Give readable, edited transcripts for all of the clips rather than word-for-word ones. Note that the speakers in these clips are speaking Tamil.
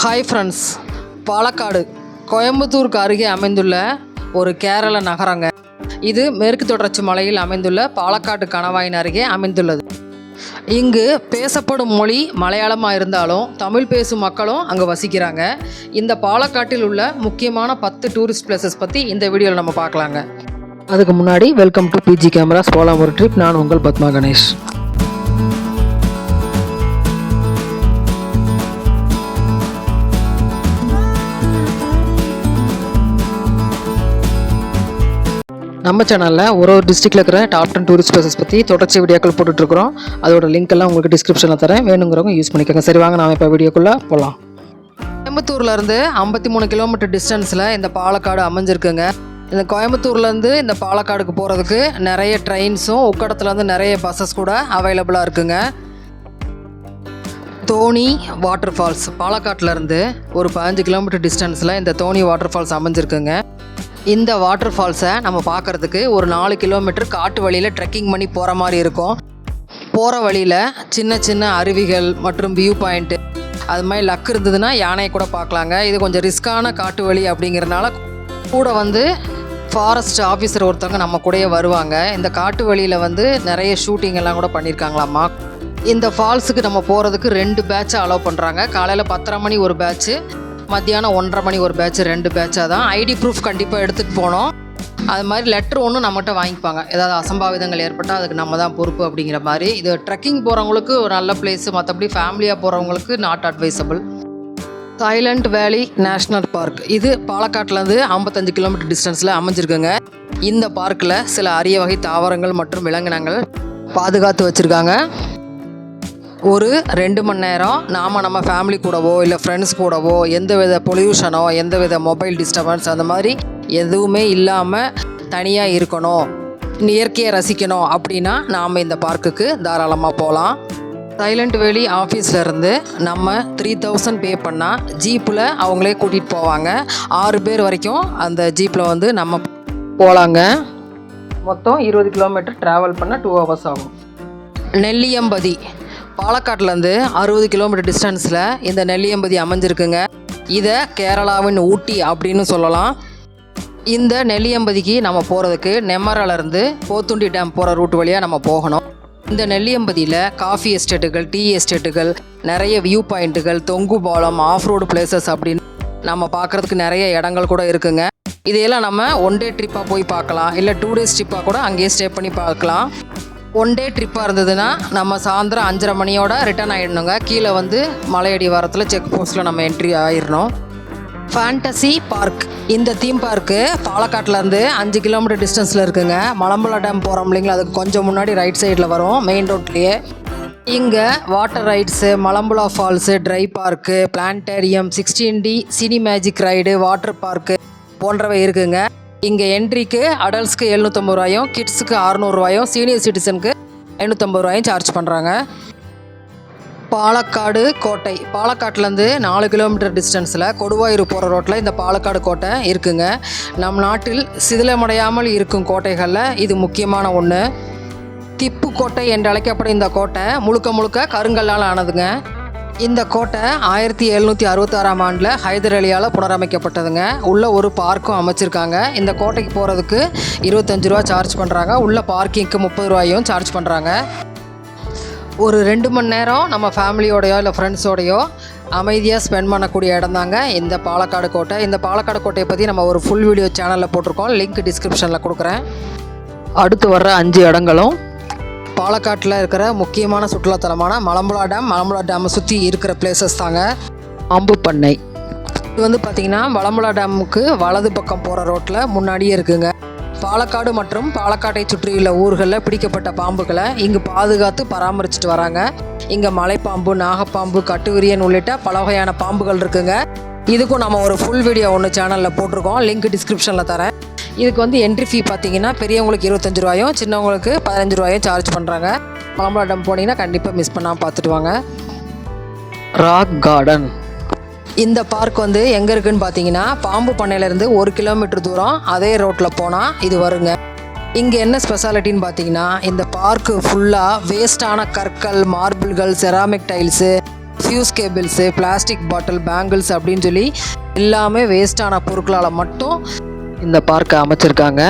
ஹாய் ஃப்ரெண்ட்ஸ், பாலக்காடு கோயம்புத்தூருக்கு அருகே அமைந்துள்ள ஒரு கேரள நகரங்க. இது மேற்கு தொடர்ச்சி மலையில் அமைந்துள்ள பாலக்காடு கணவாயின் அருகே அமைந்துள்ளது. இங்கு பேசப்படும் மொழி மலையாளமாக இருந்தாலும் தமிழ் பேசும் மக்களும் அங்கே வசிக்கிறாங்க. இந்த பாலக்காட்டில் உள்ள முக்கியமான 10 டூரிஸ்ட் பிளேசஸ் பற்றி இந்த வீடியோவில் நம்ம பார்க்கலாங்க. அதுக்கு முன்னாடி வெல்கம் டு பிஜி கேமராஸ் போலாம் ஒரு ட்ரிப். நான் உங்கள் பத்மா கணேஷ். நம்ம சேனலில் ஒரு டிஸ்ட்ரிக்டில் இருக்கிற டாப் 10 டூரிஸ்ட் பிளேசஸ் பற்றி தொடர்ச்சி வீடியோக்கள் போட்டுட்ருக்குறோம். அதோட லிங்க் எல்லாம் உங்களுக்கு டிஸ்கிரிப்ஷனில் தரேன், வேணுங்கிறவங்க யூஸ் பண்ணிக்கோங்க. சரி வாங்க, நாம் இப்போ வீடியோக்குள்ளே போகலாம். கோயம்புத்தூர்லேருந்து 53 கிலோமீட்டர் டிஸ்டன்ஸில் இந்த பாலக்காடு அமைஞ்சிருக்குங்க. இந்த கோயம்புத்தூர்லேருந்து இந்த பாலக்காடுக்கு போகிறதுக்கு நிறைய ட்ரெயின்ஸும் உக்கடத்துலேருந்து நிறைய பஸ்ஸஸ் கூட அவைலபிளாக இருக்குங்க. தோனி வாட்டர் ஃபால்ஸ் பாலக்காட்டிலேருந்து ஒரு 15 கிலோமீட்டர் டிஸ்டன்ஸில் இந்த தோனி வாட்டர் ஃபால்ஸ் அமைஞ்சிருக்குங்க. இந்த வாட்டர் ஃபால்ஸை நம்ம பார்க்குறதுக்கு ஒரு 4 கிலோமீட்டர் காட்டு வழியில் ட்ரெக்கிங் பண்ணி போகிற மாதிரி இருக்கும். போகிற வழியில் சின்ன சின்ன அருவிகள் மற்றும் வியூ பாயிண்ட்டு அது மாதிரி லக் இருந்ததுன்னா யானையை கூட பார்க்கலாங்க. இது கொஞ்சம் ரிஸ்க்கான காட்டு வழி அப்படிங்கிறனால கூட ஃபாரஸ்ட் ஆஃபீஸர் ஒருத்தவங்க நம்ம கூடயே வருவாங்க. இந்த காட்டு வழியில் நிறைய ஷூட்டிங் எல்லாம் கூட பண்ணியிருக்காங்களாம்மா. இந்த ஃபால்ஸுக்கு நம்ம போகிறதுக்கு 2 பேட்சை அலோவ் பண்ணுறாங்க. காலையில் 10:30 மணி ஒரு பேட்ச்சு, மத்தியானம் 1:30 மணி ஒரு பேட்ச், 2 பேட்சாக தான். ஐடி ப்ரூஃப் கண்டிப்பாக எடுத்துகிட்டு போனோம். அது மாதிரி லெட்ரு ஒன்று நம்மகிட்ட வாங்கிப்பாங்க. ஏதாவது அசம்பாவிதங்கள் ஏற்பட்டால் அதுக்கு நம்ம தான் பொறுப்பு அப்படிங்கிற மாதிரி. இது ட்ரெக்கிங் போகிறவங்களுக்கு ஒரு நல்ல பிளேஸு, மற்றபடி ஃபேமிலியாக போகிறவங்களுக்கு not advisable. Silent valley national park இது பாலக்காட்டிலேருந்து 55 கிலோமீட்டர் டிஸ்டன்ஸில் அமைஞ்சிருக்குங்க. இந்த பார்க்கில் சில அரிய வகை தாவரங்கள் மற்றும் விலங்கினங்கள் பாதுகாத்து வச்சுருக்காங்க. ஒரு 2 மணி நேரம் நம்ம ஃபேமிலி கூடவோ இல்லை ஃப்ரெண்ட்ஸ் கூடவோ எந்த வித பொல்யூஷனோ எந்த வித மொபைல் டிஸ்டர்பன்ஸ் அந்த மாதிரி எதுவுமே இல்லாமல் தனியாக இருக்கணும், இயற்கையை ரசிக்கணும் அப்படின்னா நாம் இந்த பார்க்குக்கு தாராளமாக போகலாம். சைலண்ட் வேலி ஆஃபீஸ்லேருந்து நம்ம 3000 பே பண்ணால் ஜீப்பில் அவங்களே கூட்டிகிட்டு போவாங்க. 6 பேர் வரைக்கும் அந்த ஜீப்பில் நம்ம போகலாங்க. மொத்தம் 20 கிலோமீட்டர் ட்ராவல் பண்ண 2 ஹவர்ஸ் ஆகும். நெல்லியம்பதி பாலக்காட்டிலேருந்து 60 கிலோமீட்டர் டிஸ்டன்ஸில் இந்த நெல்லியம்பதி அமைஞ்சிருக்குங்க. இதை கேரளாவின் ஊட்டி அப்படின்னு சொல்லலாம். இந்த நெல்லியம்பதிக்கு நம்ம போகிறதுக்கு நெம்மராலேருந்து போத்துண்டி டேம் போகிற ரூட் வழியாக நம்ம போகணும். இந்த நெல்லியம்பதியில் காஃபி எஸ்டேட்டுகள், டீ எஸ்டேட்டுகள், நிறைய வியூ பாயிண்ட்டுகள், தொங்கு பாலம், ஆஃப் ரோடு பிளேசஸ் அப்படின்னு நம்ம பார்க்குறதுக்கு நிறைய இடங்கள் கூட இருக்குங்க. இதையெல்லாம் நம்ம 1 டே ட்ரிப்பாக போய் பார்க்கலாம், இல்லை 2 டேஸ் ட்ரிப்பாக கூட அங்கேயே ஸ்டே பண்ணி பார்க்கலாம். 1 டே ட்ரிப்பாக இருந்ததுன்னா நம்ம சாயந்தரம் 5:30 மணியோட ரிட்டர்ன் ஆகிடணுங்க. கீழே மலையடி வாரத்தில் செக் போஸ்ட்டில் நம்ம என்ட்ரி ஆகிடணும். ஃபேண்டசி பார்க் இந்த தீம் பார்க்கு பாலக்காட்டிலேருந்து 5 கிலோமீட்டர் டிஸ்டன்ஸில் இருக்குங்க. மலம்புழா டேம் போகிறோம் இல்லைங்களா, அதுக்கு கொஞ்சம் முன்னாடி ரைட் சைடில் வரும், மெயின் ரோட்லேயே. இங்கே water rides, Malampuzha falls, dry park, planetarium, 16D cine magic ride, water park போன்றவை இருக்குங்க. இங்கே என்ட்ரிக்கு அடல்ட்ஸ்க்கு 750 ரூபாயும், கிட்ஸுக்கு 600 ரூபாயும், சீனியர் சிட்டிசனுக்கு 550 ரூபாயும் சார்ஜ் பண்ணுறாங்க. பாலக்காடு கோட்டை பாலக்காட்டிலேருந்து 4 கிலோமீட்டர் டிஸ்டன்ஸில் கொடுவாயூர் போகிற ரோட்டில் இந்த பாலக்காடு கோட்டை இருக்குங்க. நம் நாட்டில் சிதிலமடையாமல் இருக்கும் கோட்டைகளில் இது முக்கியமான ஒன்று. திப்பு கோட்டை என்று அழைக்கப்படும் இந்த கோட்டை முழுக்க கருங்கல்லால் ஆனதுங்க. இந்த கோட்டை 1766ஆம் ஆண்டில் ஹைதர் அலியால் புனரமைக்கப்பட்டதுங்க. உள்ள ஒரு பார்க்கும் அமைச்சிருக்காங்க. இந்த கோட்டைக்கு போகிறதுக்கு 25 ரூபா சார்ஜ் பண்ணுறாங்க. உள்ள பார்க்கிங்க்கு 30 ரூபாயும் சார்ஜ் பண்ணுறாங்க. ஒரு 2 மணி நேரம் நம்ம ஃபேமிலியோடையோ இல்லை ஃப்ரெண்ட்ஸோடையோ அமைதியாக ஸ்பெண்ட் பண்ணக்கூடிய இடம் தாங்க இந்த பாலக்காடு கோட்டை. இந்த பாலக்காடு கோட்டையை பற்றி நம்ம ஒரு ஃபுல் வீடியோ சேனலில் போட்டிருக்கோம், லிங்க் டிஸ்கிரிப்ஷனில் கொடுக்குறேன். அடுத்து வர்ற 5 இடங்களும் பாலக்காட்டில் இருக்கிற முக்கியமான சுற்றுலாத்தலமான மலம்புழா டேமை சுற்றி இருக்கிற பிளேசஸ் தாங்க. பாம்பு பண்ணை இது பார்த்திங்கன்னா மலம்புழா டேமுக்கு வலது பக்கம் போகிற ரோட்டில் முன்னாடியே இருக்குங்க. பாலக்காடு மற்றும் பாலக்காட்டை சுற்றியுள்ள ஊர்களில் பிடிக்கப்பட்ட பாம்புகளை இங்கு பாதுகாத்து பராமரிச்சுட்டு வராங்க. இங்கே மலைப்பாம்பு, நாகப்பாம்பு, கட்டுவிரியன் உள்ளிட்ட பல வகையான பாம்புகள் இருக்குங்க. இதுக்கும் நம்ம ஒரு ஃபுல் வீடியோ ஒன்று சேனலில் போட்டிருக்கோம், லிங்க் டிஸ்கிரிப்ஷனில் தரேன். இதுக்கு என்ட்ரி ஃபீ பார்த்திங்கன்னா பெரியவங்களுக்கு 25 ரூபாயும், சின்னவங்களுக்கு 15 ரூபாயும் சார்ஜ் பண்ணுறாங்க. மலம்புழா டேம் போனீங்கன்னா கண்டிப்பாக மிஸ் பண்ணாமல் பார்த்துட்டு வாங்க. ராக் கார்டன் இந்த பார்க் எங்கே இருக்குதுன்னு பார்த்தீங்கன்னா பாம்பு பண்ணையிலேருந்து 1 கிலோமீட்டர் தூரம் அதே ரோட்டில் போனால் இது வருங்க. இங்கே என்ன ஸ்பெஷாலிட்டின்னு பார்த்தீங்கன்னா இந்த பார்க்கு ஃபுல்லாக வேஸ்டான கற்கள், மார்பிள்கள், ceramic tiles, fuse cables, plastic bottle, bangles அப்படின்னு சொல்லி எல்லாமே வேஸ்டான பொருட்களால் மட்டும் இந்த பார்க்கை அமைச்சிருக்காங்க.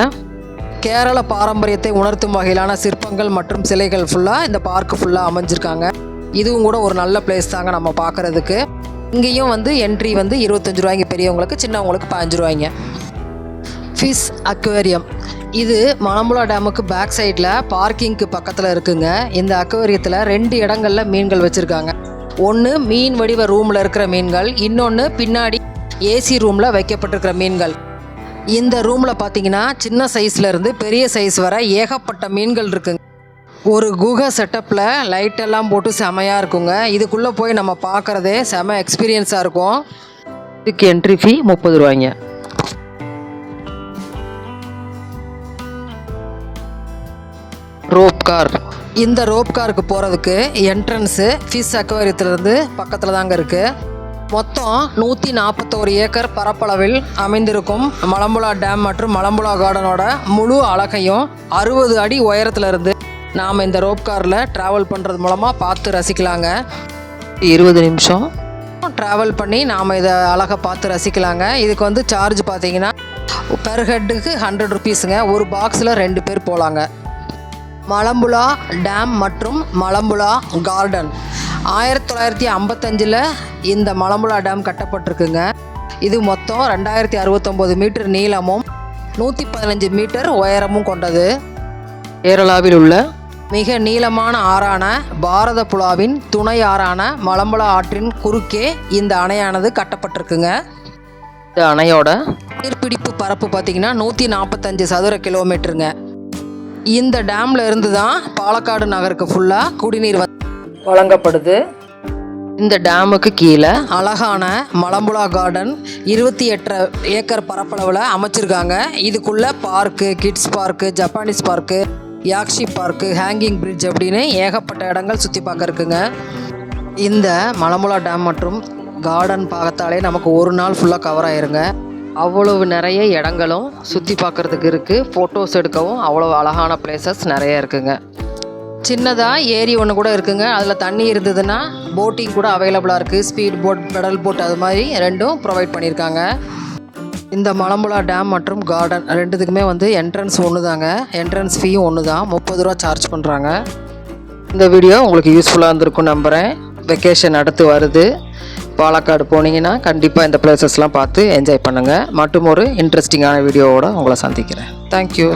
கேரள பாரம்பரியத்தை உணர்த்தும் வகையிலான சிற்பங்கள் மற்றும் சிலைகள் ஃபுல்லாக இந்த பார்க்கு ஃபுல்லாக அமைஞ்சிருக்காங்க. இதுவும் கூட ஒரு நல்ல பிளேஸ் தாங்க நம்ம பார்க்குறதுக்கு. இங்கேயும் வந்து என்ட்ரி வந்து 25 ரூபாய்ங்க பெரியவங்களுக்கு, சின்னவங்களுக்கு 15 ரூபாய்ங்க. ஃபிஷ் அக்வேரியம் இது மலம்புழா டேமுக்கு பேக் சைடில் பார்க்கிங்க்கு பக்கத்தில் இருக்குங்க. இந்த அக்வேரியத்தில் 2 இடங்களில் மீன்கள் வச்சுருக்காங்க. ஒன்று மீன் வடிவ ரூமில் இருக்கிற மீன்கள், இன்னொன்று பின்னாடி ஏசி ரூமில் வைக்கப்பட்டிருக்கிற மீன்கள். இந்த ரூமில் பார்த்தீங்கன்னா சின்ன சைஸ்லேருந்து பெரிய சைஸ் வரை ஏகப்பட்ட மீன்கள் இருக்குங்க. ஒரு குகை செட்டப்பில் லைட்டெல்லாம் போட்டு செமையாக இருக்குங்க. இதுக்குள்ளே போய் நம்ம பார்க்குறதே செம எக்ஸ்பீரியன்ஸாக இருக்கும். இதுக்கு என்ட்ரி ஃபீ 30 ரூபாய்ங்க. Rope car. இந்த ரோப் காருக்கு போகிறதுக்கு என்ட்ரன்ஸு ஃபிஷ் அக்வேரியத்திலேருந்து பக்கத்தில் தாங்க இருக்குது. மொத்தம் 141 ஏக்கர் பரப்பளவில் அமைந்திருக்கும் மலம்புழா டேம் மற்றும் மலம்புழா கார்டனோட முழு அழகையும் 60 அடி உயரத்துலேருந்து நாம் இந்த ரோப் காரில் ட்ராவல் பண்ணுறது மூலமாக பார்த்து ரசிக்கலாங்க. 20 நிமிஷம் ட்ராவல் பண்ணி நாம் இதை அழகை பார்த்து ரசிக்கலாங்க. இதுக்கு வந்து சார்ஜ் பார்த்தீங்கன்னா பெர் ஹெட்டுக்கு 100 ருபீஸுங்க. ஒரு பாக்ஸில் 2 பேர் போகலாங்க. மலம்புழா டேம் மற்றும் மலம்புழா கார்டன் 1955 இந்த மலம்புழா டேம் கட்டப்பட்டிருக்குங்க. இது மொத்தம் 2069 மீட்டர் நீளமும் 115 மீட்டர் உயரமும் கொண்டது. கேரளாவில் உள்ள மிக நீளமான ஆறான பாரதப்புழாவின் துணை ஆறான மலம்புழா ஆற்றின் குறுக்கே இந்த அணையானது கட்டப்பட்டிருக்குங்க. இந்த அணையோட நீர்பிடிப்பு பரப்பு பார்த்திங்கன்னா 145 சதுர கிலோமீட்டருங்க. இந்த டேமில் இருந்து தான் பாலக்காடு நகருக்கு ஃபுல்லாக குடிநீர் வழங்கப்படுது. இந்த டேமுக்கு கீழே அழகான மலம்புழா கார்டன் 28 ஏக்கர் பரப்பளவில் அமைச்சிருக்காங்க. இதுக்குள்ளே park, kids park, Japanese park, Yakshi park, hanging bridge அப்படின்னு ஏகப்பட்ட இடங்கள் சுற்றி பார்க்க இருக்குங்க. இந்த மலம்புழா டேம் மற்றும் கார்டன் பார்த்தாலே நமக்கு ஒரு நாள் ஃபுல்லாக கவர் ஆயிருங்க. அவ்வளவு நிறைய இடங்களும் சுற்றி பார்க்குறதுக்கு இருக்குது. ஃபோட்டோஸ் எடுக்கவும் அவ்வளோ அழகான பிளேசஸ் நிறைய இருக்குங்க. சின்னதாக ஏரி ஒன்று கூட இருக்குங்க. அதில் தண்ணி இருந்ததுன்னா போட்டிங் கூட அவைலபிளாக இருக்குது. ஸ்பீட் போட், பெடல் போட் அது மாதிரி 2ம் ப்ரொவைட் பண்ணியிருக்காங்க. இந்த மலம்புழா டேம் மற்றும் கார்டன் 2த்துக்குமே வந்து என்ட்ரன்ஸ் ஒன்று தாங்க. என்ட்ரன்ஸ் ஃபீயும் ஒன்று தான், 30 ரூபா சார்ஜ் பண்ணுறாங்க. இந்த வீடியோ உங்களுக்கு யூஸ்ஃபுல்லாக இருந்திருக்கும் நம்புகிறேன். வெக்கேஷன் அடுத்து வருது. பாலக்காடு போனீங்கன்னா கண்டிப்பாக இந்த பிளேசஸ்லாம் பார்த்து என்ஜாய் பண்ணுங்கள். மற்றும் ஒரு இன்ட்ரெஸ்டிங்கான வீடியோவோடு உங்களை சந்திக்கிறேன். தேங்க்யூ.